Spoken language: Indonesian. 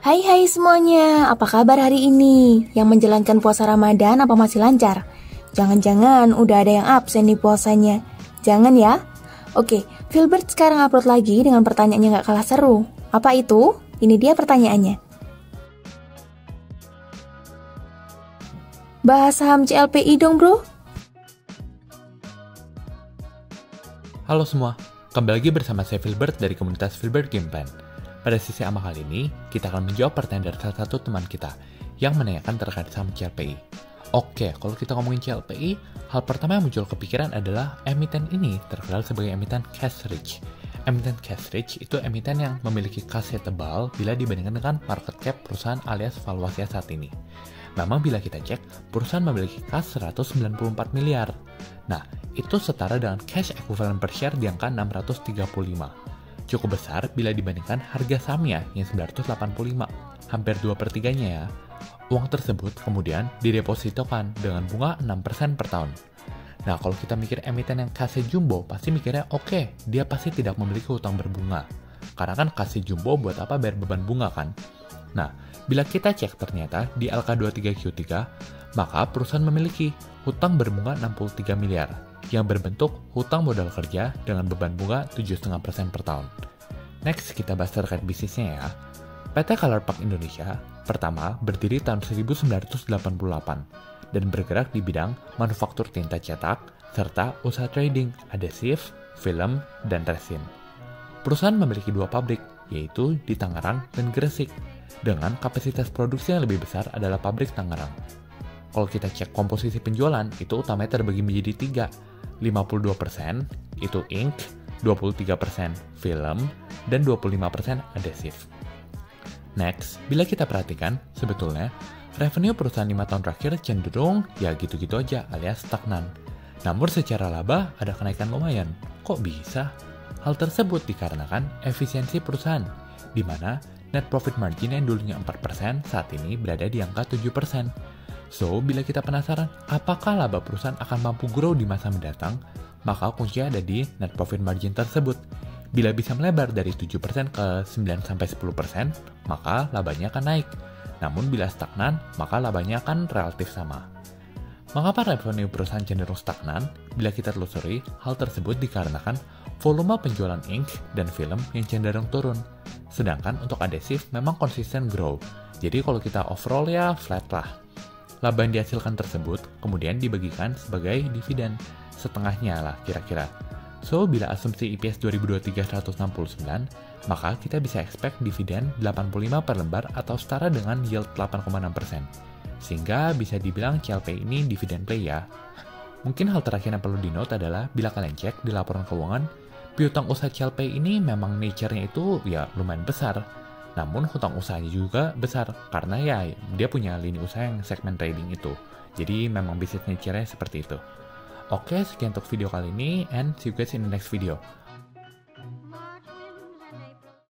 Hai semuanya, apa kabar hari ini? Yang menjalankan puasa Ramadan apa masih lancar? Jangan-jangan udah ada yang absen nih puasanya. Jangan ya? Oke, Filbert sekarang upload lagi dengan pertanyaannya gak kalah seru. Apa itu? Ini dia pertanyaannya. Bahas saham CLPI dong bro. Halo semua, kembali lagi bersama saya Filbert dari komunitas Filbert Game Plan. Pada sesi amal kali ini, kita akan menjawab pertanyaan dari salah satu teman kita yang menanyakan terkait saham CLPI. Oke, kalau kita ngomongin CLPI, hal pertama yang muncul kepikiran adalah emiten ini terkenal sebagai emiten cash rich. Emiten cash rich itu emiten yang memiliki kas tebal bila dibandingkan dengan market cap perusahaan alias valuasinya saat ini. Memang bila kita cek, perusahaan memiliki kas 194 miliar. Nah, itu setara dengan cash equivalent per share di angka 635. Cukup besar bila dibandingkan harga sahamnya yang 985, hampir 2/3-nya ya. Uang tersebut kemudian didepositokan dengan bunga 6% per tahun. Nah, kalau kita mikir emiten yang kasih jumbo, pasti mikirnya oke, dia pasti tidak memiliki hutang berbunga. Karena kan kasih jumbo buat apa bayar beban bunga kan? Nah, bila kita cek ternyata di LK23Q3, maka perusahaan memiliki hutang berbunga 63 miliar yang berbentuk hutang modal kerja dengan beban bunga 7,5% per tahun. Next, kita bahas terkait bisnisnya ya. PT Colorpark Indonesia pertama berdiri tahun 1988 dan bergerak di bidang manufaktur tinta cetak serta usaha trading, adhesif, film, dan resin. Perusahaan memiliki dua pabrik, yaitu di Tangerang dan Gresik, dengan kapasitas produksi yang lebih besar adalah pabrik Tangerang. Kalau kita cek komposisi penjualan, itu utamanya terbagi menjadi 3, 52% itu ink, 23% film, dan 25% adhesif. Next, bila kita perhatikan, sebetulnya revenue perusahaan 5 tahun terakhir cenderung ya gitu-gitu aja alias stagnan. Namun secara laba ada kenaikan lumayan. Kok bisa? Hal tersebut dikarenakan efisiensi perusahaan, di mana net profit margin yang dulunya 4% saat ini berada di angka 7%. So, bila kita penasaran apakah laba perusahaan akan mampu grow di masa mendatang, maka kuncinya ada di net profit margin tersebut. Bila bisa melebar dari 7% ke 9-10%, maka labanya akan naik. Namun bila stagnan, maka labanya akan relatif sama. Mengapa revenue perusahaan cenderung stagnan? Bila kita telusuri, hal tersebut dikarenakan volume penjualan ink dan film yang cenderung turun. Sedangkan untuk adhesif memang konsisten grow. Jadi kalau kita overall ya flat lah. Laba yang dihasilkan tersebut kemudian dibagikan sebagai dividen, setengahnya lah kira-kira. So, bila asumsi EPS 2023 169, maka kita bisa expect dividen 85 per lembar atau setara dengan yield 8,6%. Sehingga bisa dibilang CLP ini dividen play ya. Mungkin hal terakhir yang perlu dinote adalah bila kalian cek di laporan keuangan, piutang usaha CLP ini memang nature-nya itu ya lumayan besar. Namun hutang usahanya juga besar karena ya dia punya lini usaha yang segmen trading itu. Jadi memang bisnis nature-nya seperti itu. Oke, sekian untuk video kali ini and see you guys in the next video.